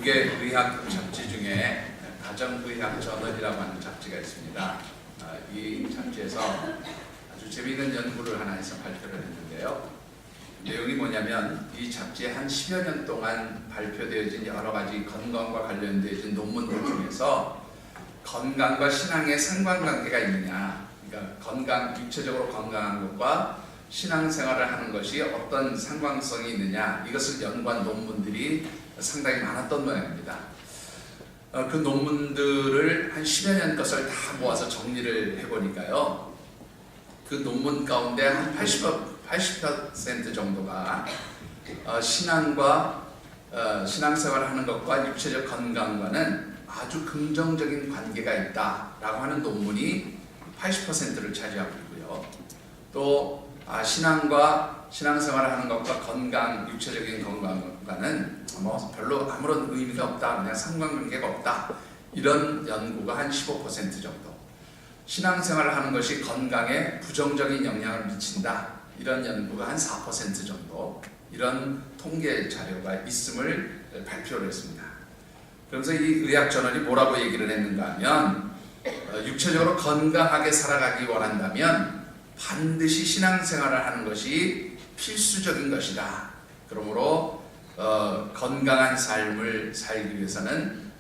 미국의 의학 잡지 중에 가정의학 저널이라고 하는 잡지가 있습니다. 이 잡지에서 아주 재미있는 연구를 하나 해서 발표를 했는데요. 내용이 뭐냐면 이 잡지에 한 10여 년 동안 발표되어진 여러 가지 건강과 관련되어진 논문들 중에서 건강과 신앙의 상관관계가 있느냐, 그러니까 육체적으로 건강한 것과 신앙생활을 하는 것이 어떤 상관성이 있느냐, 이것을 연구한 논문들이 상당히 많았던 모양입니다. 그 논문들을 한 10여 년 것을 다 모아서 정리를 해보니까요, 그 논문 가운데 한 80% 정도가 신앙생활을 하는 것과 육체적 건강과는 아주 긍정적인 관계가 있다라고 하는 논문이 80%를 차지하고 있고요. 또 신앙생활을 하는 것과 건강, 육체적인 건강과는 별로 아무런 의미가 없다, 그냥 상관관계가 없다, 이런 연구가 한 15% 정도, 신앙생활을 하는 것이 건강에 부정적인 영향을 미친다, 이런 연구가 한 4% 정도, 이런 통계 자료가 있음을 발표를 했습니다. 그러면서 이 의학저널이 뭐라고 얘기를 했는가 하면, 육체적으로 건강하게 살아가기 원한다면 반드시 신앙생활을 하는 것이 필수적인 것이다. 그러므로 건강한 삶을 살기 위해서는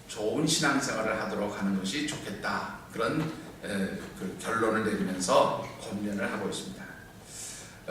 좋은 신앙생활을 하도록 하는 것이 좋겠다, 그런 그 결론을 내리면서 권면을 하고 있습니다.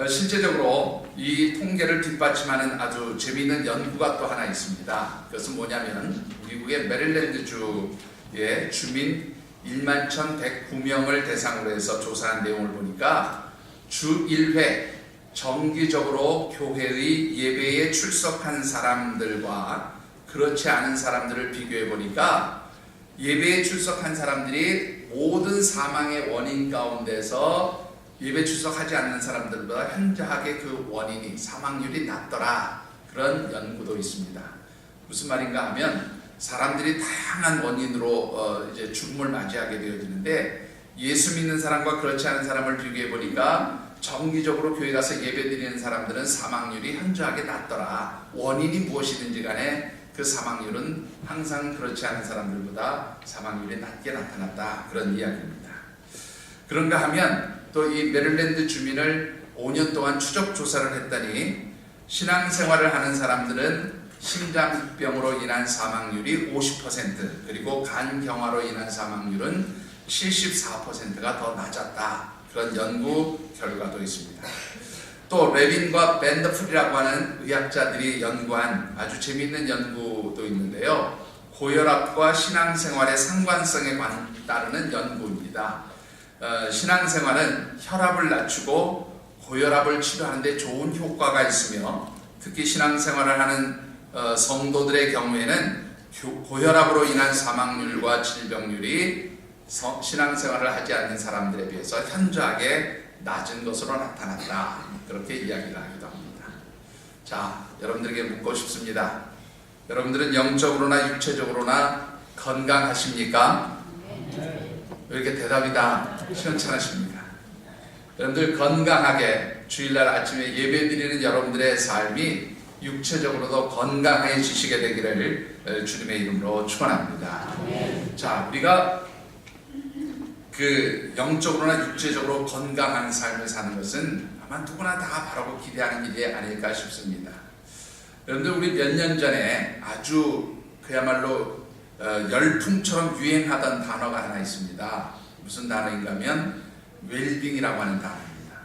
실제적으로 이 통계를 뒷받침하는 아주 재미있는 연구가 또 하나 있습니다. 그것은 뭐냐면 미국의 메릴랜드 주의 주민 11,109명을 대상으로 해서 조사한 내용을 보니까 주 1회 정기적으로 교회의 예배에 출석한 사람들과 그렇지 않은 사람들을 비교해 보니까 예배에 출석한 사람들이 모든 사망의 원인 가운데서 예배 출석하지 않는 사람들보다 현저하게 그 원인이, 사망률이 낮더라, 그런 연구도 있습니다. 무슨 말인가 하면 사람들이 다양한 원인으로 이제 죽음을 맞이하게 되어지는데, 예수 믿는 사람과 그렇지 않은 사람을 비교해 보니까 정기적으로 교회 가서 예배 드리는 사람들은 사망률이 현저하게 낮더라. 원인이 무엇이든지 간에 그 사망률은 항상 그렇지 않은 사람들보다 사망률이 낮게 나타났다, 그런 이야기입니다. 그런가 하면 또 이 메릴랜드 주민을 5년 동안 추적 조사를 했더니 신앙생활을 하는 사람들은 심장병으로 인한 사망률이 50%, 그리고 간경화로 인한 사망률은 74%가 더 낮았다, 그런 연구 결과도 있습니다. 또 레빈과 밴더풀이라고 하는 의학자들이 연구한 아주 재미있는 연구도 있는데요, 고혈압과 신앙생활의 상관성에 따르는 연구입니다. 신앙생활은 혈압을 낮추고 고혈압을 치료하는 데 좋은 효과가 있으며, 특히 신앙생활을 하는 성도들의 경우에는 고혈압으로 인한 사망률과 질병률이 신앙생활을 하지 않는 사람들에 비해서 현저하게 낮은 것으로 나타났다, 그렇게 이야기를 하기도 합니다. 자, 여러분들에게 묻고 싶습니다. 여러분들은 영적으로나 육체적으로나 건강하십니까? 왜 이렇게 대답이 다 시원찮으십니까? 여러분들 건강하게 주일날 아침에 예배드리는 여러분들의 삶이 육체적으로도 건강해지시게 되기를 주님의 이름으로 축원합니다. 자, 우리가 그 영적으로나 육체적으로 건강한 삶을 사는 것은 아마 누구나 다 바라고 기대하는 일이 아닐까 싶습니다. 여러분들, 우리 몇 년 전에 아주 그야말로 열풍처럼 유행하던 단어가 하나 있습니다. 무슨 단어인가 하면 웰빙이라고 하는 단어입니다.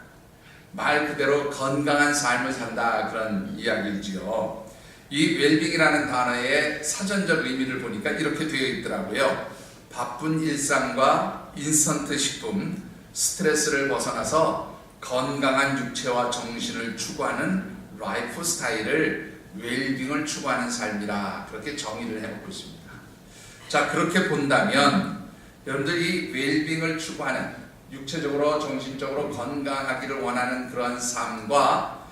말 그대로 건강한 삶을 산다, 그런 이야기이지요. 이 웰빙이라는 단어의 사전적 의미를 보니까 이렇게 되어 있더라고요. 바쁜 일상과 인스턴트 식품, 스트레스를 벗어나서 건강한 육체와 정신을 추구하는 라이프 스타일을 웰빙을 추구하는 삶이라, 그렇게 정의를 해놓고 있습니다. 자, 그렇게 본다면 여러분들 이 웰빙을 추구하는, 육체적으로 정신적으로 건강하기를 원하는 그러한 삶과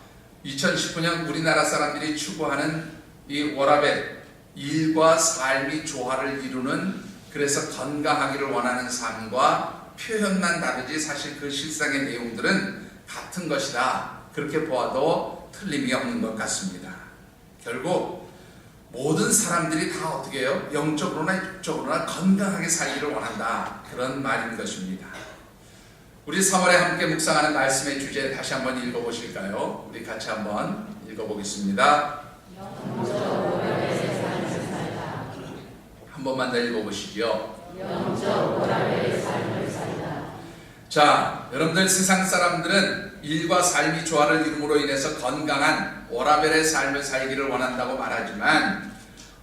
2019년 우리나라 사람들이 추구하는 이 워라밸, 일과 삶이 조화를 이루는, 그래서 건강하기를 원하는 삶과 표현만 다르지 사실 그 실상의 내용들은 같은 것이다, 그렇게 보아도 틀림이 없는 것 같습니다. 결국 모든 사람들이 다 어떻게 해요? 영적으로나 육적으로나 건강하게 살기를 원한다. 그런 말인 것입니다. 우리 3월에 함께 묵상하는 말씀의 주제 다시 한번 읽어보실까요? 우리 같이 한번 읽어보겠습니다. 한 번만 더 읽어보시죠. 자, 여러분들 세상 사람들은 일과 삶이 조화를 이룸으로 인해서 건강한 오라벨의 삶을 살기를 원한다고 말하지만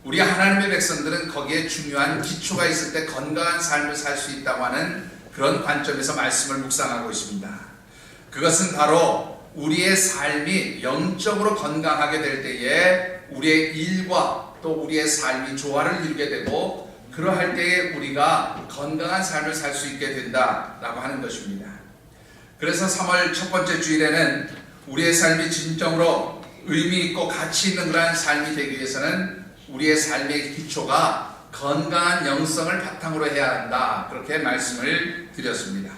우리 하나님의 백성들은 거기에 중요한 기초가 있을 때 건강한 삶을 살 수 있다고 하는 그런 관점에서 말씀을 묵상하고 있습니다. 그것은 바로 우리의 삶이 영적으로 건강하게 될 때에 우리의 일과 또 우리의 삶이 조화를 이루게 되고 그러할 때에 우리가 건강한 삶을 살 수 있게 된다라고 하는 것입니다. 그래서 3월 첫 번째 주일에는 우리의 삶이 진정으로 의미 있고 가치 있는 그러한 삶이 되기 위해서는 우리의 삶의 기초가 건강한 영성을 바탕으로 해야 한다. 그렇게 말씀을 드렸습니다.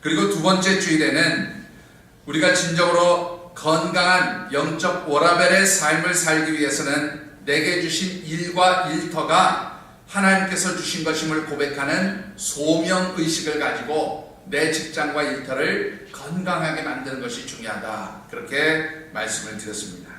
그리고 두 번째 주일에는 우리가 진정으로 건강한 영적 오라벨의 삶을 살기 위해서는 내게 주신 일과 일터가 하나님께서 주신 것임을 고백하는 소명의식을 가지고 내 직장과 일터를 건강하게 만드는 것이 중요하다. 그렇게 말씀을 드렸습니다.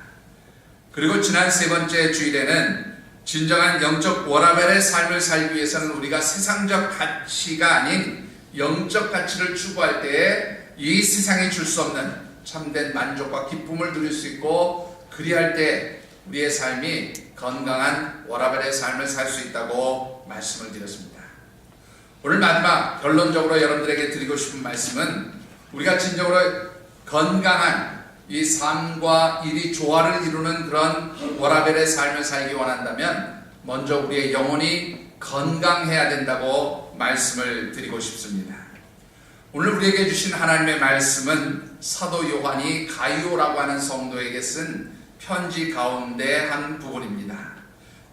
그리고 지난 세 번째 주일에는 진정한 영적 오라벨의 삶을 살기 위해서는 우리가 세상적 가치가 아닌 영적 가치를 추구할 때에 이 세상이 줄 수 없는 참된 만족과 기쁨을 누릴 수 있고 그리할 때 우리의 삶이 건강한 오라벨의 삶을 살 수 있다고 말씀을 드렸습니다. 오늘 마지막 결론적으로 여러분들에게 드리고 싶은 말씀은 우리가 진정으로 건강한 이 삶과 일이 조화를 이루는 그런 오라벨의 삶을 살기 원한다면 먼저 우리의 영혼이 건강해야 된다고 말씀을 드리고 싶습니다. 오늘 우리에게 주신 하나님의 말씀은 사도 요한이 가이오라고 하는 성도에게 쓴 편지 가운데 한 부분입니다.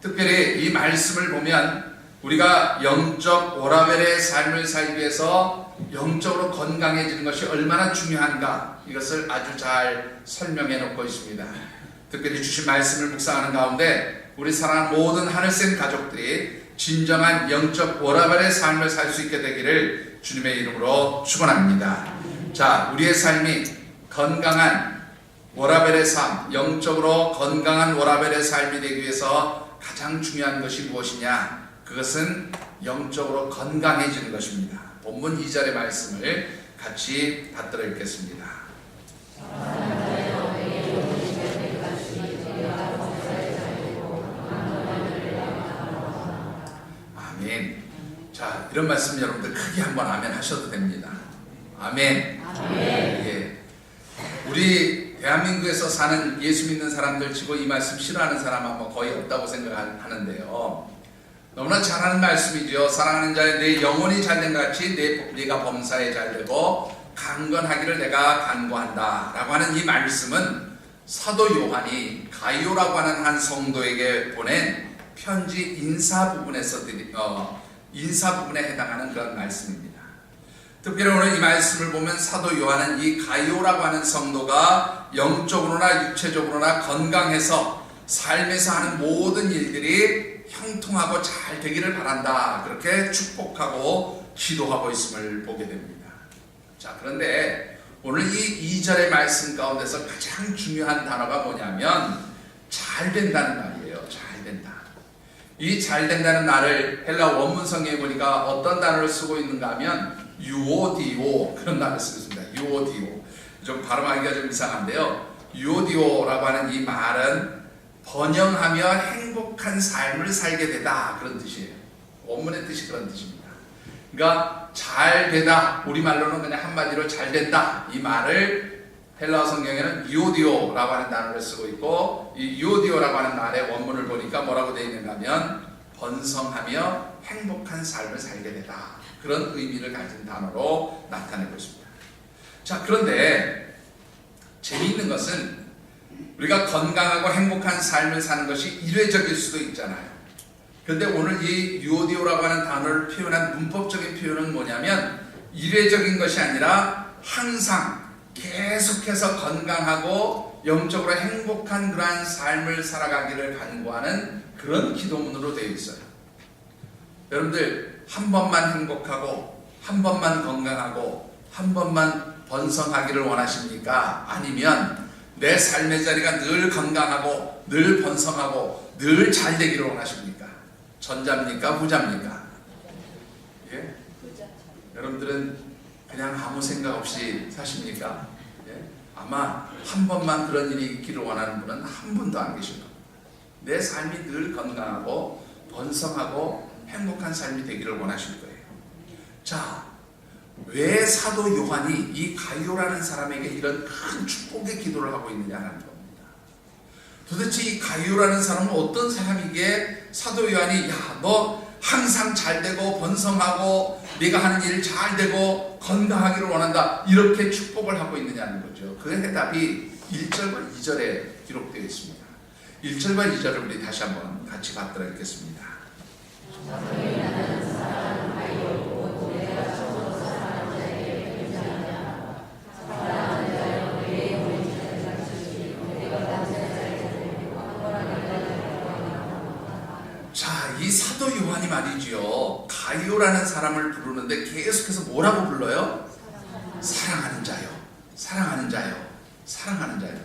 특별히 이 말씀을 보면 우리가 영적 오라벨의 삶을 살기 위해서 영적으로 건강해지는 것이 얼마나 중요한가 이것을 아주 잘 설명해 놓고 있습니다. 특별히 주신 말씀을 묵상하는 가운데 우리 사랑하는 모든 하늘샘 가족들이 진정한 영적 오라벨의 삶을 살 수 있게 되기를 주님의 이름으로 축원합니다. 자, 우리의 삶이 건강한 오라벨의 삶, 영적으로 건강한 오라벨의 삶이 되기 위해서 가장 중요한 것이 무엇이냐? 그것은 영적으로 건강해지는 것입니다. 본문 2절의 말씀을 같이 받들어 읽겠습니다. 아멘. 자, 이런 말씀 여러분들 크게 한번 아멘 하셔도 됩니다. 아멘. 아멘. 예. 우리 대한민국에서 사는 예수 믿는 사람들 치고 이 말씀 싫어하는 사람 아마 거의 없다고 생각하는데요. 너무나 잘하는 말씀이죠. 사랑하는 자여 내 영혼이 잘된 같이 네가 범사에 잘되고 강건하기를 내가 간구한다 라고 하는 이 말씀은 사도 요한이 가이오라고 하는 한 성도에게 보낸 편지 인사 부분에 해당하는 그런 말씀입니다. 특별히 오늘 이 말씀을 보면 사도 요한은 이 가이오라고 하는 성도가 영적으로나 육체적으로나 건강해서 삶에서 하는 모든 일들이 형통하고 잘 되기를 바란다. 그렇게 축복하고 기도하고 있음을 보게 됩니다. 자, 그런데 오늘 이 2절의 말씀 가운데서 가장 중요한 단어가 뭐냐면 잘 된다는 말이에요. 잘 된다. 이 잘 된다는 말을 헬라 원문 성경에 보니까 어떤 단어를 쓰고 있는가 하면 유오디오 그런 단어를 쓰고 있습니다. 유오디오. 좀 발음하기가 좀 이상한데요. 유오디오라고 하는 이 말은 번영하며 행복한 삶을 살게 되다 그런 뜻이에요. 원문의 뜻이 그런 뜻입니다. 그러니까 잘 되다 우리말로는 그냥 한마디로 잘 된다 이 말을 헬라어 성경에는 유오디오라고 하는 단어를 쓰고 있고 이 유오디오라고 하는 말의 원문을 보니까 뭐라고 되어 있는가 하면 번성하며 행복한 삶을 살게 되다 그런 의미를 가진 단어로 나타내고 있습니다. 자, 그런데 재미있는 것은 우리가 건강하고 행복한 삶을 사는 것이 일회적일 수도 있잖아요. 그런데 오늘 이 유오디오라고 하는 단어를 표현한 문법적인 표현은 뭐냐면 일회적인 것이 아니라 항상 계속해서 건강하고 영적으로 행복한 그러한 삶을 살아가기를 간구하는 그런 기도문으로 되어 있어요. 여러분들 한 번만 행복하고 한 번만 건강하고 한 번만 번성하기를 원하십니까? 아니면 내 삶의 자리가 늘 건강하고 늘 번성하고 늘 잘 되기를 원하십니까? 전자입니까? 부자입니까? 예? 여러분들은 그냥 아무 생각 없이 사십니까? 예? 아마 한 번만 그런 일이 있기를 원하는 분은 한 분도 안 계실 겁니다. 내 삶이 늘 건강하고 번성하고 행복한 삶이 되기를 원하실 거예요. 자, 왜 사도 요한이 이 가이오라는 사람에게 이런 큰 축복의 기도를 하고 있느냐는 겁니다. 도대체 이 가이오라는 사람은 어떤 사람이기에 사도 요한이 야, 너 항상 잘 되고 번성하고 네가 하는 일 잘 되고 건강하기를 원한다, 이렇게 축복을 하고 있느냐는 거죠. 그 해답이 1절과 2절에 기록되어 있습니다. 1절과 2절을 우리 다시 한번 같이 받들어 읽겠습니다. 자, 이 사도 요한이 말이지요, 가이오라는 사람을 부르는데 계속해서 뭐라고 불러요? 사랑하는 자요, 사랑하는 자요, 사랑하는 자요.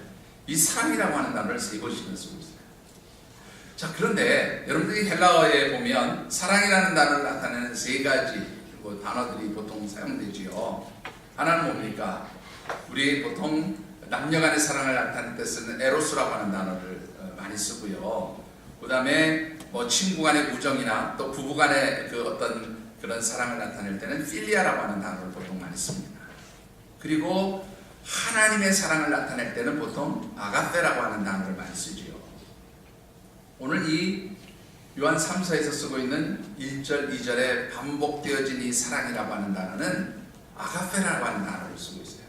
이 사랑이라고 하는 단어를 3번씩이나 쓰고 있어요. 자, 그런데 여러분들이 헬라어에 보면 사랑이라는 단어를 나타내는 3가지 단어들이 보통 사용되지요. 하나는 뭡니까? 우리 보통 남녀간의 사랑을 나타낼 때 쓰는 에로스라고 하는 단어를 많이 쓰고요. 그 다음에 친구 간의 우정이나 또 부부 간의 그 어떤 그런 사랑을 나타낼 때는 필리아라고 하는 단어를 보통 많이 씁니다. 그리고 하나님의 사랑을 나타낼 때는 보통 아가페라고 하는 단어를 많이 쓰지요. 오늘 이 요한 3서에서 쓰고 있는 1절, 2절에 반복되어진 이 사랑이라고 하는 단어는 아가페라고 하는 단어를 쓰고 있어요.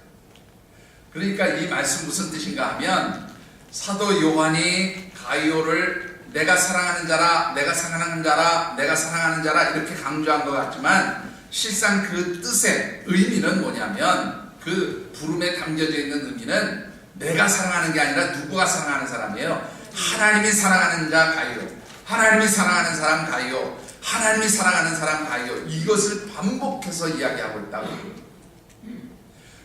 그러니까 이 말씀 무슨 뜻인가 하면, 사도 요한이 가이오를 내가 사랑하는 자라, 내가 사랑하는 자라, 내가 사랑하는 자라 이렇게 강조한 것 같지만, 실상 그 뜻의 의미는 뭐냐면, 그 부름에 담겨져 있는 의미는 내가 사랑하는 게 아니라 누구가 사랑하는 사람이에요. 하나님이 사랑하는 자 가이오, 하나님이 사랑하는 사람 가이오, 하나님이 사랑하는 사람 가이오, 이것을 반복해서 이야기하고 있다고.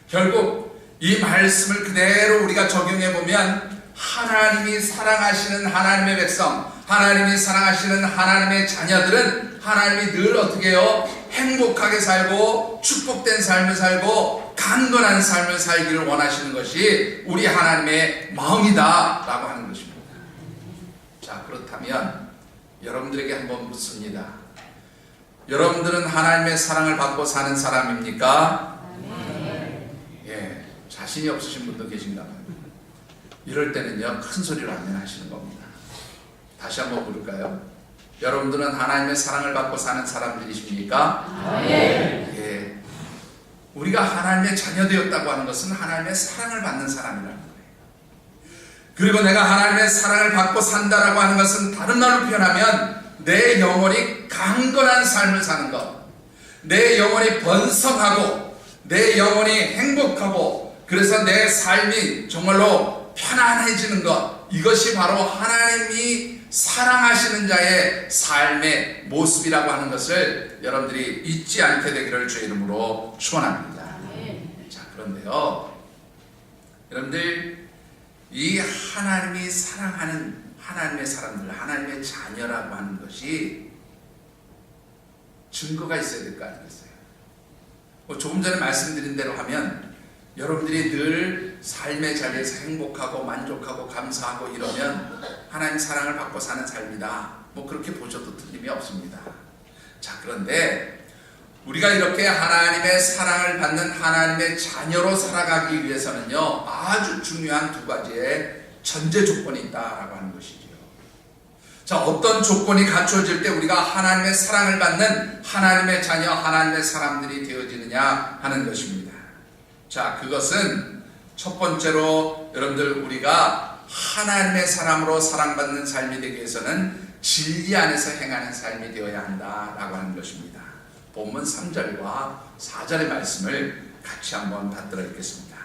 결국 이 말씀을 그대로 우리가 적용해 보면, 하나님이 사랑하시는 하나님의 백성, 하나님이 사랑하시는 하나님의 자녀들은 하나님이 늘 어떻게 해요? 행복하게 살고 축복된 삶을 살고 강건한 삶을 살기를 원하시는 것이 우리 하나님의 마음이다 라고 하는 것입니다. 자, 그렇다면 여러분들에게 한번 묻습니다. 여러분들은 하나님의 사랑을 받고 사는 사람입니까? 예, 자신이 없으신 분도 계신가 봐요. 이럴 때는요, 큰 소리로 아멘하시는 겁니다. 다시 한번 부를까요? 여러분들은 하나님의 사랑을 받고 사는 사람들이십니까? 예. 우리가 하나님의 자녀 되었다고 하는 것은 하나님의 사랑을 받는 사람이라는 거예요. 그리고 내가 하나님의 사랑을 받고 산다라고 하는 것은 다른 말로 표현하면 내 영혼이 강건한 삶을 사는 것, 내 영혼이 번성하고 내 영혼이 행복하고, 그래서 내 삶이 정말로 편안해지는 것, 이것이 바로 하나님이 사랑하시는 자의 삶의 모습이라고 하는 것을 여러분들이 잊지 않게 되기를 주의 이름으로 축원합니다. 자, 그런데요, 여러분들, 이 하나님이 사랑하는 하나님의 사람들, 하나님의 자녀라고 하는 것이 증거가 있어야 될 거 아니겠어요? 조금 전에 말씀드린 대로 하면, 여러분들이 늘 삶의 자리에서 행복하고 만족하고 감사하고 이러면 하나님 사랑을 받고 사는 삶이다, 그렇게 보셔도 틀림이 없습니다. 자, 그런데 우리가 이렇게 하나님의 사랑을 받는 하나님의 자녀로 살아가기 위해서는요, 아주 중요한 2가지의 전제 조건이 있다라고 하는 것이죠. 자, 어떤 조건이 갖춰질 때 우리가 하나님의 사랑을 받는 하나님의 자녀, 하나님의 사람들이 되어지느냐 하는 것입니다. 자, 그것은 첫 번째로 여러분들, 우리가 하나님의 사람으로 사랑받는 삶이 되기 위해서는 진리 안에서 행하는 삶이 되어야 한다라고 하는 것입니다. 본문 3절과 4절의 말씀을 같이 한번 받들어 읽겠습니다.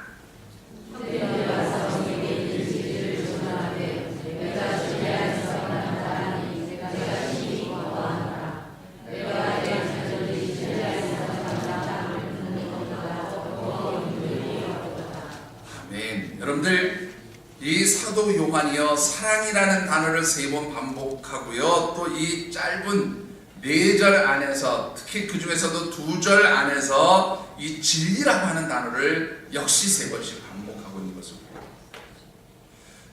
사도 요한이요 사랑이라는 단어를 3번 반복하고요, 또 이 짧은 4절 안에서, 특히 그 중에서도 2절 안에서 이 진리라고 하는 단어를 역시 3번씩 반복하고 있는 것을 보여요.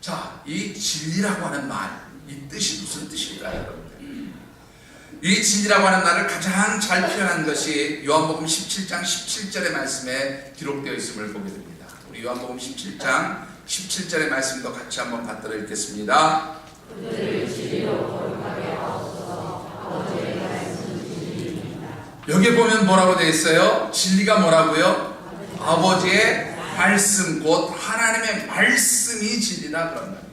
자, 이 진리라고 하는 말, 이 뜻이 무슨 뜻일까요, 여러분들? 이 진리라고 하는 말을 가장 잘 표현한 것이 요한복음 17장 17절의 말씀에 기록되어 있음을 보게 됩니다. 우리 요한복음 17장 17절의 말씀도 같이 한번 받들어 읽겠습니다. 여기 보면 뭐라고 되어 있어요? 진리가 뭐라고요? 아버지의 말씀, 곧 하나님의 말씀이 진리다, 그런 말이에요.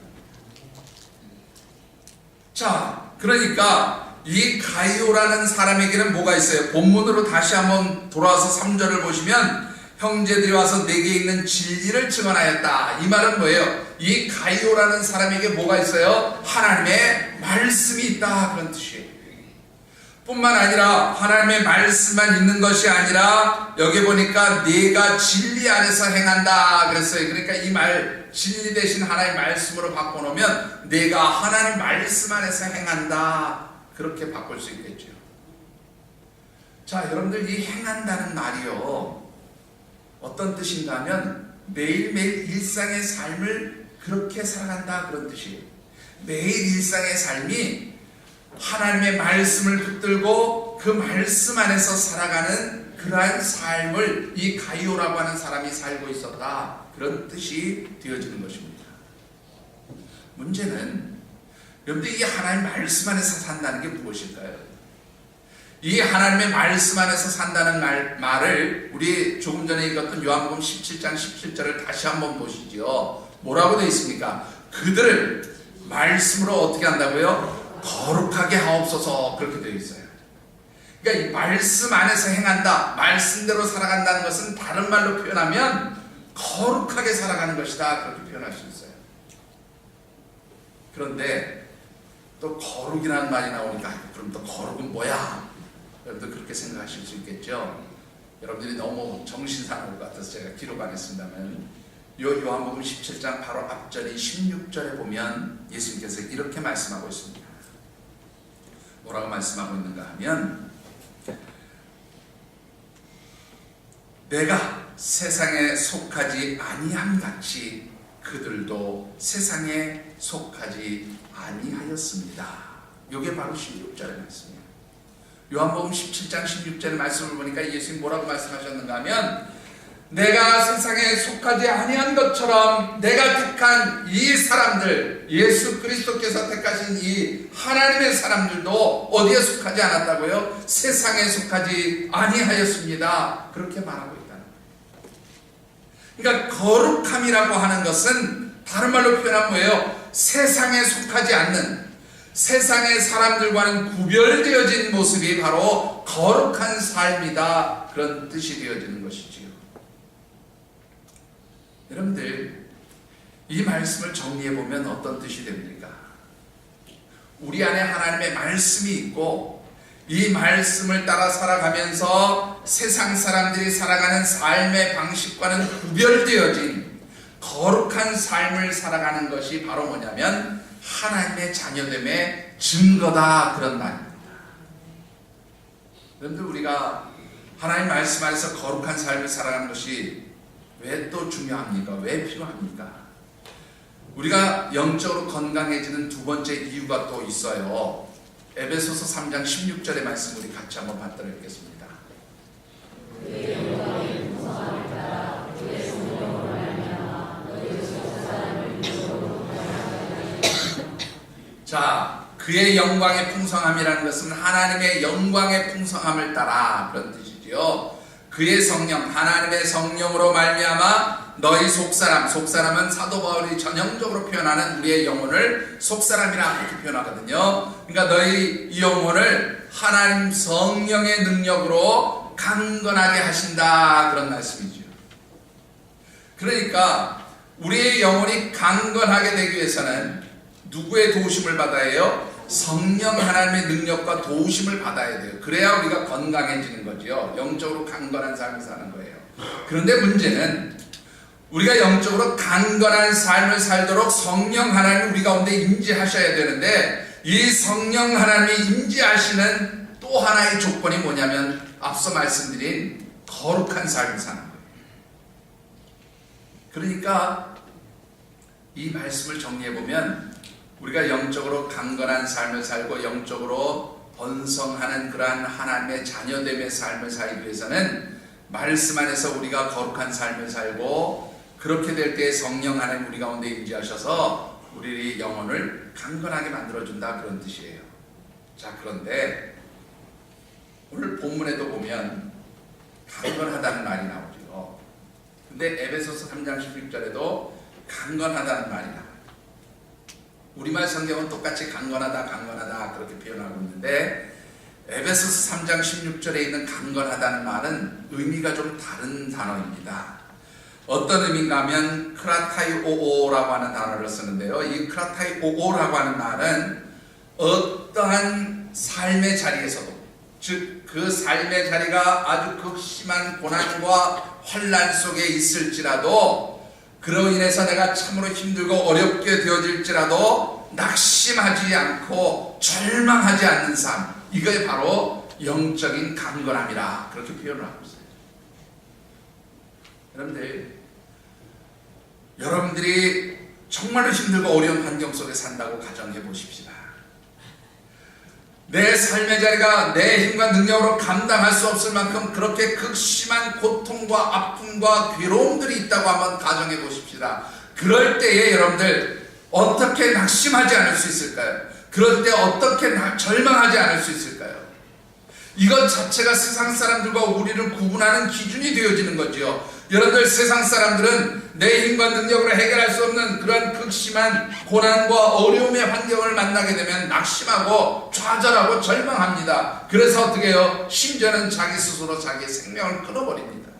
자, 그러니까 이 가이오라는 사람에게는 뭐가 있어요? 본문으로 다시 한번 돌아와서 3절을 보시면 형제들이 와서 내게 있는 진리를 증언하였다. 이 말은 뭐예요? 이 가이오라는 사람에게 뭐가 있어요? 하나님의 말씀이 있다, 그런 뜻이에요. 뿐만 아니라 하나님의 말씀만 있는 것이 아니라 여기 보니까 내가 진리 안에서 행한다 그랬어요. 그러니까 이 말, 진리 대신 하나님의 말씀으로 바꿔놓으면 내가 하나님 말씀 안에서 행한다, 그렇게 바꿀 수 있겠죠. 자, 여러분들, 이 행한다는 말이요 어떤 뜻인가 하면 매일매일 일상의 삶을 그렇게 살아간다, 그런 뜻이에요. 매일 일상의 삶이 하나님의 말씀을 붙들고 그 말씀 안에서 살아가는 그러한 삶을 이 가이오라고 하는 사람이 살고 있었다, 그런 뜻이 되어지는 것입니다. 문제는 여러분들, 이 하나님 말씀 안에서 산다는 게 무엇일까요? 이 하나님의 말씀 안에서 산다는 말을 우리 조금 전에 읽었던 요한복음 17장 17절을 다시 한번 보시죠. 뭐라고 되어 있습니까? 그들을 말씀으로 어떻게 한다고요? 거룩하게 하옵소서, 그렇게 되어 있어요. 그러니까 이 말씀 안에서 행한다, 말씀대로 살아간다는 것은 다른 말로 표현하면 거룩하게 살아가는 것이다, 그렇게 표현할 수 있어요. 그런데 또 거룩이라는 말이 나오니까 그럼 또 거룩은 뭐야? 여러분들 그렇게 생각하실 수 있겠죠. 여러분들이 너무 정신 사나울 것 같아서 제가 기록 안 했습니다만, 요한복음 17장 바로 앞절이 16절에 보면 예수님께서 이렇게 말씀하고 있습니다. 뭐라고 말씀하고 있는가 하면, 내가 세상에 속하지 아니함 같이 그들도 세상에 속하지 아니하였습니다. 이게 바로 16절의 말씀이에요. 요한복음 17장 16절의 말씀을 보니까 예수님 뭐라고 말씀하셨는가 하면, 내가 세상에 속하지 아니한 것처럼 내가 택한 이 사람들, 예수 그리스도께서 택하신 이 하나님의 사람들도 어디에 속하지 않았다고요? 세상에 속하지 아니하였습니다, 그렇게 말하고 있다는 거예요. 그러니까 거룩함이라고 하는 것은 다른 말로 표현하면 뭐예요? 세상에 속하지 않는, 세상의 사람들과는 구별되어진 모습이 바로 거룩한 삶이다, 그런 뜻이 되어지는 것이지요. 여러분들, 이 말씀을 정리해보면 어떤 뜻이 됩니까? 우리 안에 하나님의 말씀이 있고 이 말씀을 따라 살아가면서 세상 사람들이 살아가는 삶의 방식과는 구별되어진 거룩한 삶을 살아가는 것이 바로 뭐냐면 하나님의 자녀됨의 증거다, 그런 말입니다. 여러분들, 우리가 하나님 말씀 안에서 거룩한 삶을 살아가는 것이 왜 또 중요합니까? 왜 필요합니까? 우리가 영적으로 건강해지는 두 번째 이유가 또 있어요. 에베소서 3장 16절의 말씀 우리 같이 한번 받들어 읽겠습니다. 자, 그의 영광의 풍성함이라는 것은 하나님의 영광의 풍성함을 따라, 그런 뜻이지요. 그의 성령, 하나님의 성령으로 말미암아 너희 속사람은 사도 바울이 전형적으로 표현하는 우리의 영혼을 속사람이라 그렇게 표현하거든요. 그러니까 너희 이 영혼을 하나님 성령의 능력으로 강건하게 하신다, 그런 말씀이죠. 그러니까 우리의 영혼이 강건하게 되기 위해서는 누구의 도우심을 받아야 해요? 성령 하나님의 능력과 도우심을 받아야 돼요. 그래야 우리가 건강해지는 거죠. 영적으로 강건한 삶을 사는 거예요. 그런데 문제는 우리가 영적으로 강건한 삶을 살도록 성령 하나님 우리 가운데 임재하셔야 되는데, 이 성령 하나님이 임재하시는 또 하나의 조건이 뭐냐면 앞서 말씀드린 거룩한 삶을 사는 거예요. 그러니까 이 말씀을 정리해보면 우리가 영적으로 강건한 삶을 살고 영적으로 번성하는 그러한 하나님의 자녀됨의 삶을 살기 위해서는 말씀 안에서 우리가 거룩한 삶을 살고, 그렇게 될 때 성령 하나님 우리 가운데 임재하셔서 우리의 영혼을 강건하게 만들어준다, 그런 뜻이에요. 자, 그런데 오늘 본문에도 보면 강건하다는 말이 나오죠. 근데 에베소서 3장 16절에도 강건하다는 말이 나와요. 우리말 성경은 똑같이 강건하다 그렇게 표현하고 있는데, 에베소서 3장 16절에 있는 강건하다는 말은 의미가 좀 다른 단어입니다. 어떤 의미인가 하면 크라타이오오라고 하는 단어를 쓰는데요. 이 크라타이오오라고 하는 말은 어떠한 삶의 자리에서도, 즉 그 삶의 자리가 아주 극심한 고난과 환난 속에 있을지라도, 그로 인해서 내가 참으로 힘들고 어렵게 되어질지라도 낙심하지 않고 절망하지 않는 삶, 이게 바로 영적인 강건함이라 그렇게 표현을 하고 있어요. 여러분들이 정말로 힘들고 어려운 환경 속에 산다고 가정해 보십시다. 내 삶의 자리가 내 힘과 능력으로 감당할 수 없을 만큼 그렇게 극심한 고통과 아픔과 괴로움들이 있다고 한번 가정해 보십시다. 그럴 때에 여러분들 어떻게 낙심하지 않을 수 있을까요? 그럴 때 어떻게 절망하지 않을 수 있을까요? 이것 자체가 세상 사람들과 우리를 구분하는 기준이 되어지는 거죠. 여러분들, 세상 사람들은 내 힘과 능력으로 해결할 수 없는 그런 극심한 고난과 어려움의 환경을 만나게 되면 낙심하고 좌절하고 절망합니다. 그래서 어떻게 해요? 심지어는 자기 스스로 자기의 생명을 끊어버립니다.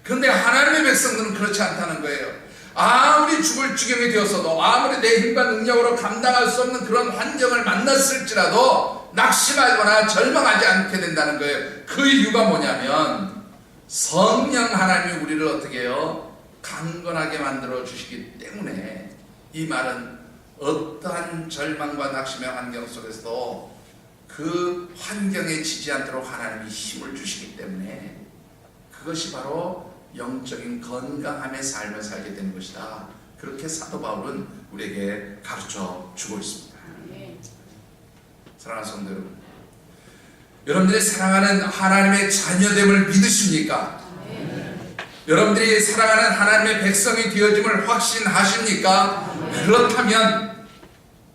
그런데 하나님의 백성들은 그렇지 않다는 거예요. 아무리 죽을 지경이 되었어도, 아무리 내 힘과 능력으로 감당할 수 없는 그런 환경을 만났을지라도 낙심하거나 절망하지 않게 된다는 거예요. 그 이유가 뭐냐면 성령 하나님이 우리를 어떻게 해요? 강건하게 만들어 주시기 때문에, 이 말은 어떠한 절망과 낙심의 환경 속에서도 그 환경에 지지 않도록 하나님이 힘을 주시기 때문에, 그것이 바로 영적인 건강함의 삶을 살게 되는 것이다. 그렇게 사도 바울은 우리에게 가르쳐 주고 있습니다. 사랑하는 성도 여러분, 여러분들이 사랑하는 하나님의 자녀됨을 믿으십니까? 여러분들이 사랑하는 하나님의 백성이 되어짐을 확신하십니까? 그렇다면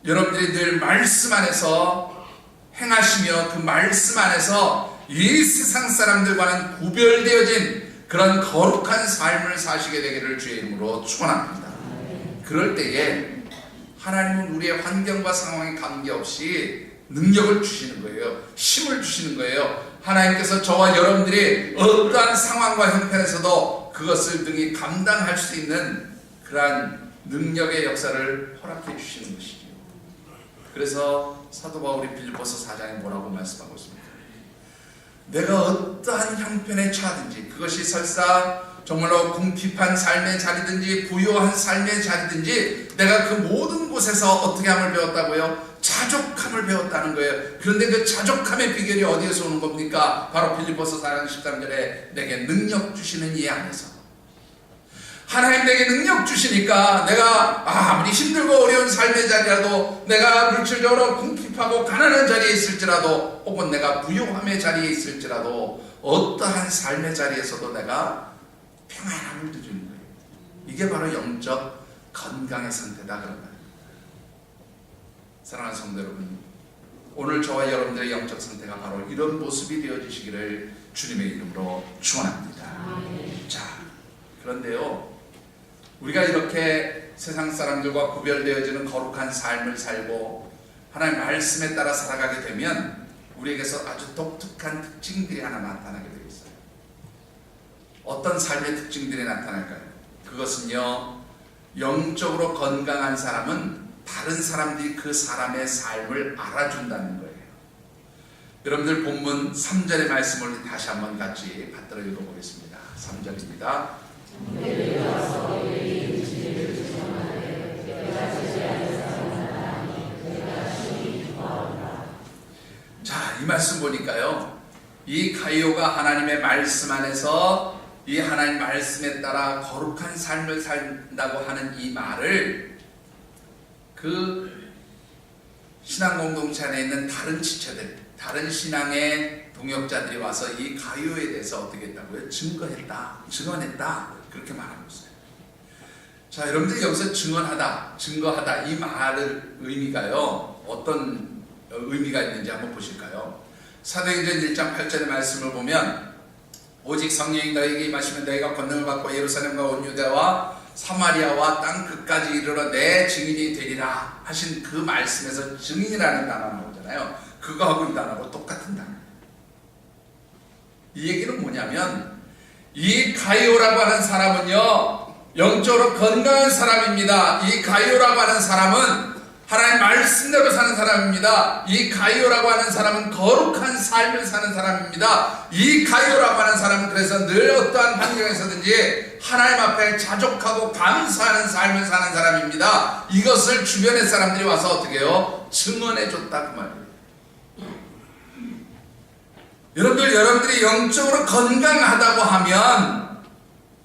여러분들이 늘 말씀 안에서 행하시며 그 말씀 안에서 이 세상 사람들과는 구별되어진 그런 거룩한 삶을 사시게 되기를 주의 이름으로 축원합니다. 그럴 때에 하나님은 우리의 환경과 상황에 관계없이 능력을 주시는 거예요. 힘을 주시는 거예요. 하나님께서 저와 여러분들이 어떠한 상황과 형편에서도 그것을 능히 감당할 수 있는 그러한 능력의 역사를 허락해 주시는 것이죠. 그래서 사도 바울이 빌립보서 4장에 뭐라고 말씀하고 있습니까? 내가 어떠한 형편에 처하든지, 그것이 설사 정말로 궁핍한 삶의 자리든지 부유한 삶의 자리든지, 내가 그 모든 곳에서 어떻게 함을 배웠다고요? 자족함을 배웠다는 거예요. 그런데 그 자족함의 비결이 어디에서 오는 겁니까? 바로 빌립보서 4장 13절에 내게 능력 주시는 이 안에서. 하나님 내게 능력 주시니까 내가 아무리 힘들고 어려운 삶의 자리라도, 내가 물질적으로 궁핍하고 가난한 자리에 있을지라도, 혹은 내가 부유함의 자리에 있을지라도, 어떠한 삶의 자리에서도 내가 평안함을 누리는 거예요. 이게 바로 영적 건강의 상태다, 그런 말이에요. 사랑하는 성도 여러분, 오늘 저와 여러분들의 영적 상태가 바로 이런 모습이 되어지시기를 주님의 이름으로 축원합니다. 자, 그런데요, 우리가 이렇게 세상 사람들과 구별되어지는 거룩한 삶을 살고 하나님의 말씀에 따라 살아가게 되면 우리에게서 아주 독특한 특징들이 하나 나타나게 되어 있어요. 어떤 삶의 특징들이 나타날까요? 그것은요, 영적으로 건강한 사람은 다른 사람들이 그 사람의 삶을 알아준다는 거예요. 여러분들 본문 3절의 말씀을 다시 한번 같이 받들어 읽어보겠습니다. 3절입니다. 자, 이 말씀 보니까요, 이 가이오가 하나님의 말씀 안에서 이 하나님 말씀에 따라 거룩한 삶을 산다고 하는 이 말을 그 신앙 공동체 안에 있는 다른 지체들, 다른 신앙의 동역자들이 와서 이 가이오에 대해서 어떻게 했다고요? 증언했다 그렇게 말하고 있어요. 자, 여러분들 여기서 증거하다 이 말의 의미가요, 어떤 의미가 있는지 한번 보실까요? 사도행전 1장 8절의 말씀을 보면, 오직 성령이 너희에게 임하시면 너희가 권능을 받고 예루살렘과 온 유대와 사마리아와 땅 끝까지 이르러 내 증인이 되리라 하신 그 말씀에서 증인이라는 단어 나오잖아요. 그거하고 이 단어하고 똑같은 단어. 이 얘기는 뭐냐면, 이 가이오라고 하는 사람은요, 영적으로 건강한 사람입니다. 이 가이오라고 하는 사람은 하나님 말씀대로 사는 사람입니다. 이 가이오라고 하는 사람은 거룩한 삶을 사는 사람입니다. 이 가이오라고 하는 사람은 그래서 늘 어떠한 환경에서든지 하나님 앞에 자족하고 감사하는 삶을 사는 사람입니다. 이것을 주변의 사람들이 와서 어떻게 해요? 증언해 줬다 그 말이에요. 여러분들이 영적으로 건강하다고 하면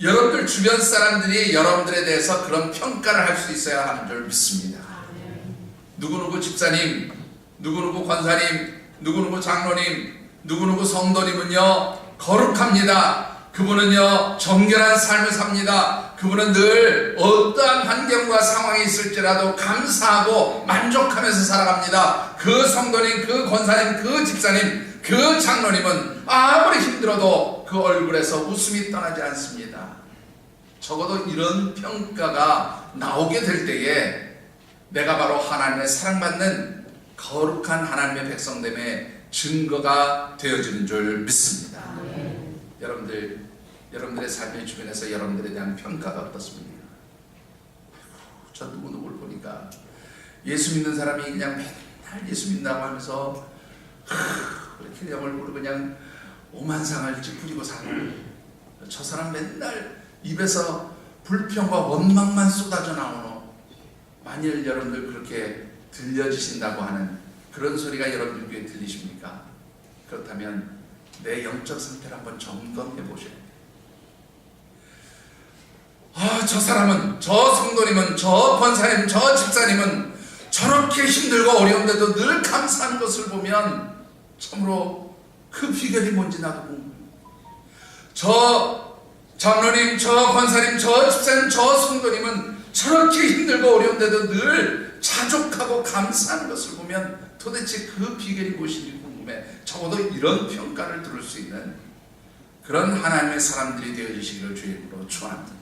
여러분들 주변 사람들이 여러분들에 대해서 그런 평가를 할 수 있어야 하는 줄 믿습니다. 누구누구 집사님, 누구누구 권사님, 누구누구 장로님, 누구누구 성도님은요 거룩합니다. 그분은요 정결한 삶을 삽니다. 그분은 늘 어떠한 환경과 상황이 있을지라도 감사하고 만족하면서 살아갑니다. 그 성도님, 그 권사님, 그 집사님, 그 장로님은 아무리 힘들어도 그 얼굴에서 웃음이 떠나지 않습니다. 적어도 이런 평가가 나오게 될 때에 내가 바로 하나님의 사랑받는 거룩한 하나님의 백성됨의 증거가 되어지는 줄 믿습니다. 여러분들의 삶의 주변에서 여러분들에 대한 평가가 어떻습니까? 저 누구누구를 보니까 예수 믿는 사람이 그냥 맨날 예수 믿는다고 하면서 그렇게 얼굴을 그냥 오만상을 찌푸리고 사는, 저 사람 맨날 입에서 불평과 원망만 쏟아져 나오는, 만일 여러분들 그렇게 들려지신다고 하는 그런 소리가 여러분들 귀에 들리십니까? 그렇다면 내 영적 상태를 한번 점검해 보셔야 돼요. 저 사람은, 저 성도님은, 저 권사님, 저 집사님은 저렇게 힘들고 어려운데도 늘 감사한 것을 보면 참으로 그 비결이 뭔지 나도 궁금해요. 저 장로님, 저 권사님, 저 집사님, 저 성도님은 저렇게 힘들고 어려운데도 늘 자족하고 감사한 것을 보면 도대체 그 비결이 무엇인지 궁금해. 적어도 이런 평가를 들을 수 있는 그런 하나님의 사람들이 되어주시기를 주의 이름으로 축원합니다.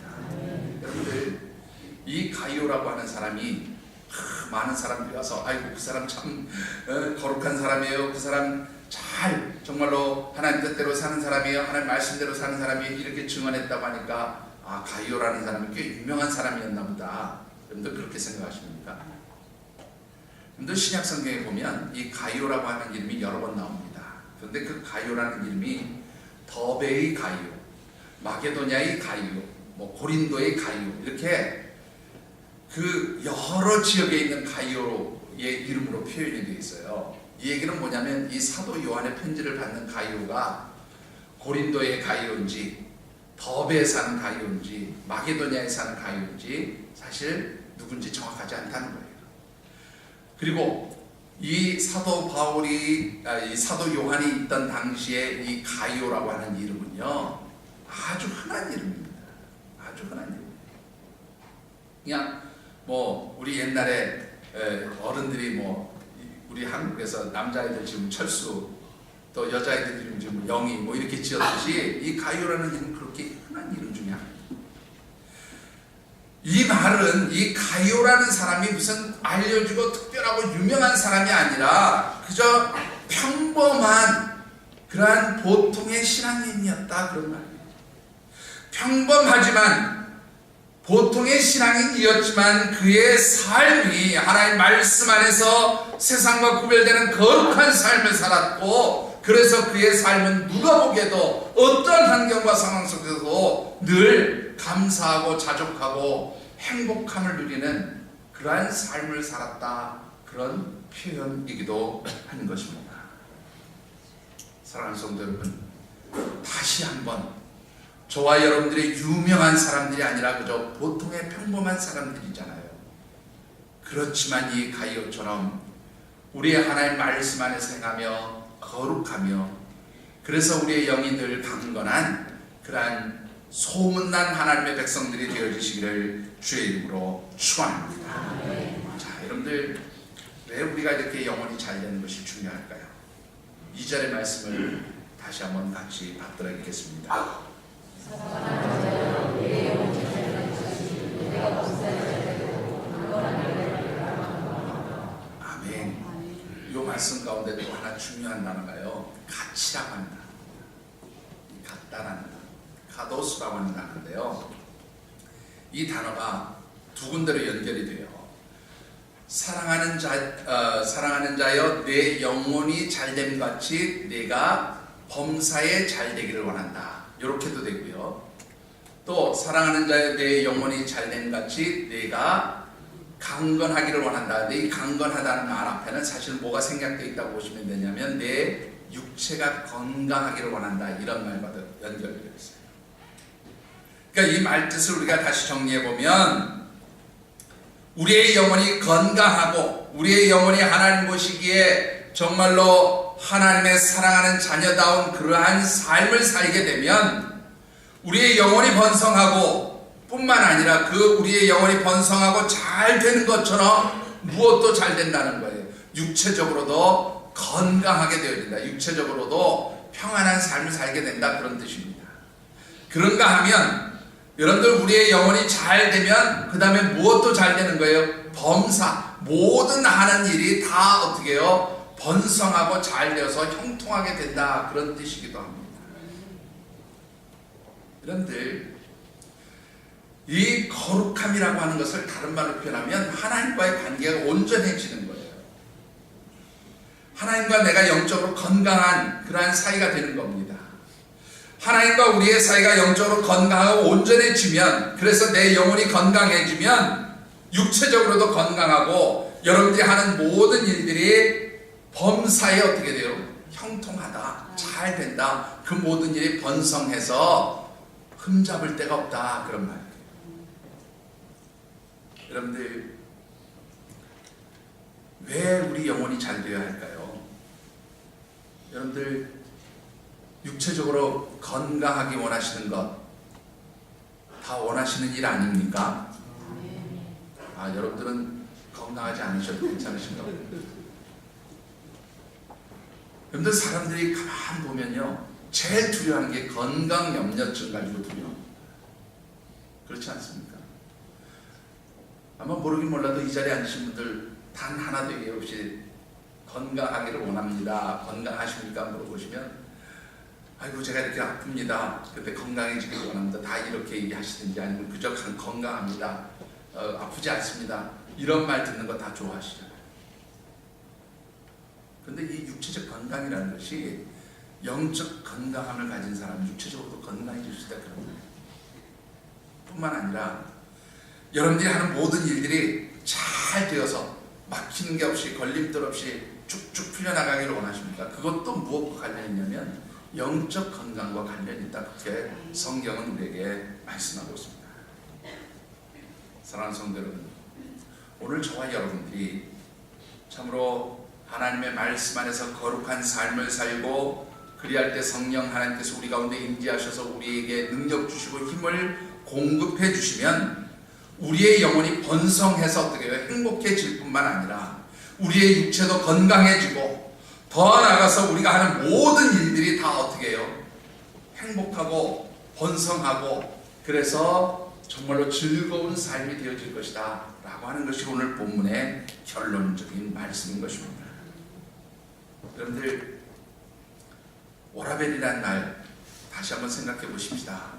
여러분들, 이 가이오라고 하는 사람이 많은 사람들이 와서 아이고 그 사람 참 거룩한 사람이에요, 그 사람 잘 정말로 하나님 뜻대로 사는 사람이에요, 하나님 말씀대로 사는 사람이에요, 이렇게 증언했다고 하니까 가이오라는 사람이 꽤 유명한 사람이었나 보다. 여러분들 그렇게 생각하십니까? 여러분들 신약 성경에 보면 이 가이오라고 하는 이름이 여러 번 나옵니다. 그런데 그 가이오라는 이름이 더베의 가이오, 마게도냐의 가이오, 고린도의 가이오, 이렇게 그 여러 지역에 있는 가이오의 이름으로 표현이 되어 있어요. 이 얘기는 뭐냐면 이 사도 요한의 편지를 받는 가이오가 고린도의 가이오인지 더베에 사는 가이오인지 마게도냐에 사는 가이오인지 사실 누군지 정확하지 않다는 거예요. 그리고 이 사도 이 사도 요한이 있던 당시에 이 가이오라고 하는 이름은요 아주 흔한 이름입니다. 아주 흔한 이름. 그냥 우리 옛날에 어른들이 우리 한국에서 남자애들 지금 철수, 또 여자애들 이름 지금 영희 이렇게 지었듯이 이 가이오라는 이름은 그렇게 흔한 이름 중에 하나입니다. 이 말은 이 가이오라는 사람이 무슨 알려지고 특별하고 유명한 사람이 아니라 그저 평범한 그러한 보통의 신앙인이었다 그런 말이에요. 평범하지만 보통의 신앙인이었지만 그의 삶이 하나님 말씀 안에서 세상과 구별되는 거룩한 삶을 살았고, 그래서 그의 삶은 누가 보기에도 어떤 환경과 상황 속에서도 늘 감사하고 자족하고 행복함을 누리는 그러한 삶을 살았다, 그런 표현이기도 한 것입니다. 사랑하는 성도 여러분, 다시 한번 저와 여러분들의 유명한 사람들이 아니라 그저 보통의 평범한 사람들이잖아요. 그렇지만 이 가이오처럼 우리의 하나님 말씀 안에서 행하며 거룩하며, 그래서 우리의 영이 늘 강건한 그러한 소문난 하나님의 백성들이 되어주시기를 주의 이름으로 축원합니다. 자, 여러분들, 왜 우리가 이렇게 영혼이 잘 되는 것이 중요할까요? 2절의 말씀을 다시 한번 같이 받들어 읽겠습니다. 아멘. 이 말씀 가운데 또 하나 중요한 단어가요, 같이라고 하는 단어, 같다라는 단어, 카도스라고 하는 단어인데요, 이 단어가 두 군데로 연결이 돼요. 사랑하는 자여, 내 영혼이 잘됨 같이 내가 범사에 잘되기를 원한다, 이렇게도 되고요. 또 사랑하는 자여, 내 영혼이 잘됨 같이 내가 강건하기를 원한다. 근데 이 강건하다는 말 앞에는 사실 뭐가 생략되어 있다고 보시면 되냐면, 내 육체가 건강하기를 원한다, 이런 말과도 연결되어 있어요. 그러니까 이 말뜻을 우리가 다시 정리해보면, 우리의 영혼이 건강하고 우리의 영혼이 하나님 보시기에 정말로 하나님의 사랑하는 자녀다운 그러한 삶을 살게 되면 우리의 영혼이 번성하고, 뿐만 아니라 그 우리의 영혼이 번성하고 잘 되는 것처럼 무엇도 잘 된다는 거예요. 육체적으로도 건강하게 되어진다, 육체적으로도 평안한 삶을 살게 된다, 그런 뜻입니다. 그런가 하면 여러분들, 우리의 영혼이 잘 되면 그 다음에 무엇도 잘 되는 거예요? 범사, 모든 하는 일이 다 어떻게 해요? 번성하고 잘 되어서 형통하게 된다, 그런 뜻이기도 합니다. 여러분들, 이 거룩함이라고 하는 것을 다른 말로 표현하면 하나님과의 관계가 온전해지는 거예요. 하나님과 내가 영적으로 건강한 그러한 사이가 되는 겁니다. 하나님과 우리의 사이가 영적으로 건강하고 온전해지면, 그래서 내 영혼이 건강해지면 육체적으로도 건강하고 여러분들이 하는 모든 일들이 범사에 어떻게 돼요? 형통하다, 잘 된다, 그 모든 일이 번성해서 흠잡을 데가 없다, 그런 말이에요. 여러분들, 왜 우리 영혼이 잘 되어야 할까요? 여러분들, 육체적으로 건강하기 원하시는 것 다 원하시는 일 아닙니까? 여러분들은 건강하지 않으셔도 괜찮으신가 봐요. 여러분들, 사람들이 가만 보면요, 제일 두려워하는 게 건강염려증 가지고 두려워합니다. 그렇지 않습니까? 아마 모르긴 몰라도 이 자리에 앉으신 분들 단 하나도 얘기 없이 건강하기를 원합니다, 건강하십니까? 물어보시면, 아이고 제가 이렇게 아픕니다, 그때 건강해지기를 원합니다, 다 이렇게 얘기하시든지, 아니면 그저 건강합니다, 아프지 않습니다, 이런 말 듣는 거 다 좋아하시잖아요. 근데 이 육체적 건강이라는 것이 영적 건강함을 가진 사람은 육체적으로도 건강해질 수 있다, 그런 거예요. 뿐만 아니라 여러분들이 하는 모든 일들이 잘 되어서 막히는 게 없이 걸림돌 없이 쭉쭉 풀려나가기를 원하십니까? 그것도 무엇과 관련이 있냐면 영적 건강과 관련이 있다, 그렇게 성경은 우리에게 말씀하고 있습니다. 사랑하는 성도 여러분, 오늘 저와 여러분들이 참으로 하나님의 말씀 안에서 거룩한 삶을 살고, 그리할 때 성령 하나님께서 우리 가운데 임재하셔서 우리에게 능력 주시고 힘을 공급해 주시면 우리의 영혼이 번성해서 어떻게 해요? 행복해질 뿐만 아니라 우리의 육체도 건강해지고, 더 나아가서 우리가 하는 모든 일들이 다 어떻게 해요? 행복하고 번성하고, 그래서 정말로 즐거운 삶이 되어질 것이다 라고 하는 것이 오늘 본문의 결론적인 말씀인 것입니다. 여러분들, 워라벨이라는 말 다시 한번 생각해 보십시다.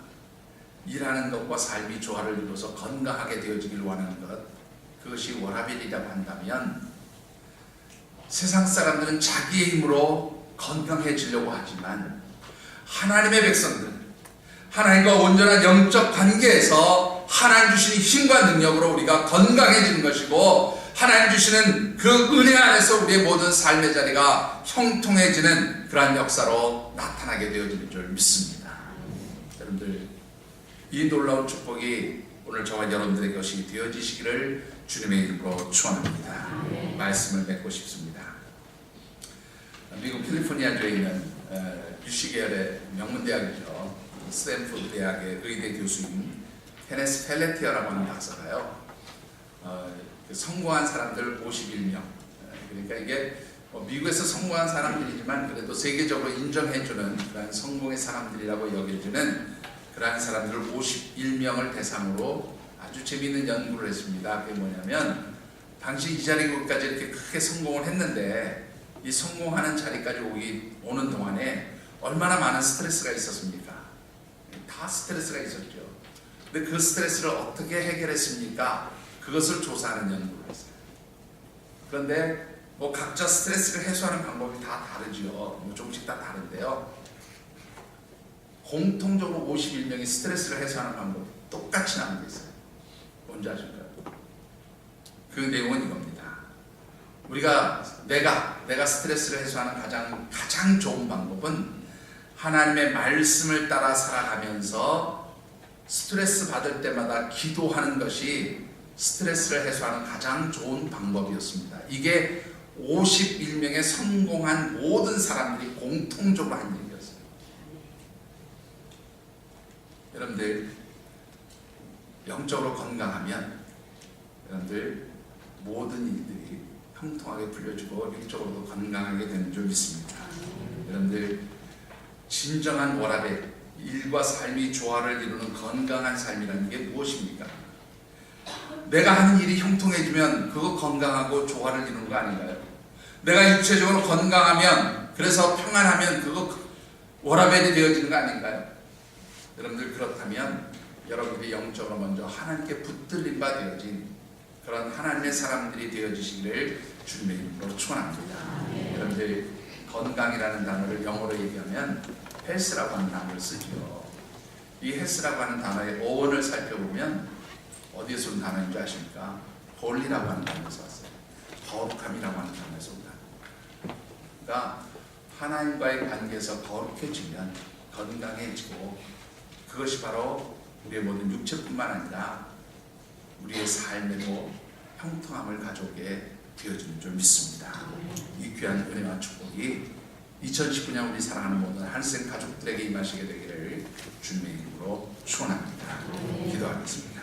일하는 것과 삶이 조화를 이루어서 건강하게 되어지길 원하는 것, 그것이 워라벨이라고 한다면, 세상 사람들은 자기의 힘으로 건강해지려고 하지만 하나님의 백성들, 하나님과 온전한 영적 관계에서 하나님 주신 힘과 능력으로 우리가 건강해지는 것이고, 하나님 주시는 그 은혜 안에서 우리의 모든 삶의 자리가 형통해지는 그러한 역사로 나타나게 되어지는 줄 믿습니다. 여러분들, 이 놀라운 축복이 오늘 저와 여러분들의 것이 되어지시기를 주님의 이름으로 축원합니다. 말씀을 맺고 싶습니다. 미국 캘리포니아주에 있는 유시계열의 명문대학이죠. 스탠포드 대학의 의대 교수인 케네스 펠레티어라고 하는 박사가요, 성공한 사람들 51명, 그러니까 이게 미국에서 성공한 사람들이지만 그래도 세계적으로 인정해주는 그러한 성공의 사람들이라고 여겨지는 그러한 사람들 51명을 대상으로 아주 재미있는 연구를 했습니다. 그게 뭐냐면, 당시 이 자리까지 이렇게 크게 성공을 했는데 이 성공하는 자리까지 오는 동안에 얼마나 많은 스트레스가 있었습니까? 다 스트레스가 있었죠. 근데 그 스트레스를 어떻게 해결했습니까? 그것을 조사하는 연구를 했어요. 그런데 각자 스트레스를 해소하는 방법이 다 다르죠. 조금씩 다 다른데요, 공통적으로 51명이 스트레스를 해소하는 방법이 똑같이 나온 게 있어요. 뭔지 아실까요? 그 내용은 이겁니다. 내가 스트레스를 해소하는 가장 좋은 방법은 하나님의 말씀을 따라 살아가면서 스트레스 받을 때마다 기도하는 것이 스트레스를 해소하는 가장 좋은 방법이었습니다. 이게 51명의 성공한 모든 사람들이 공통적으로 한 얘기였어요. 여러분들, 영적으로 건강하면 여러분들 모든 일들이 형통하게 풀려지고 육적으로도 건강하게 되는 줄 믿습니다. 여러분들, 진정한 워라벨, 일과 삶이 조화를 이루는 건강한 삶이라는 게 무엇입니까? 내가 하는 일이 형통해지면 그거 건강하고 조화를 이루는 거 아닌가요? 내가 육체적으로 건강하면, 그래서 평안하면 그거 워라벨이 되어지는 거 아닌가요? 여러분들, 그렇다면 여러분들이 영적으로 먼저 하나님께 붙들림 바 되어진 그런 하나님의 사람들이 되어지시기를 주님의 이름으로 축원합니다. 여러분들, 건강이라는 단어를 영어로 얘기하면 헬스라고 하는 단어를 쓰죠. 이 헬스라고 하는 단어의 어원을 살펴보면 어디에서 온 단어인지 아십니까? 홀리라고 하는 단어에서 왔어요. 거룩함이라고 하는 단어에서 온 단어. 그러니까 하나님과의 관계에서 거룩해지면 건강해지고, 그것이 바로 우리의 모든 육체뿐만 아니라 우리의 삶에도 형통함을 가져오게 되어지는 줄 믿습니다. 이 귀한 은혜와 축복이 2019년 우리 사랑하는 모든 한생 가족들에게 임하시게 되기를 주님의 이름으로 축원합니다. 기도하겠습니다.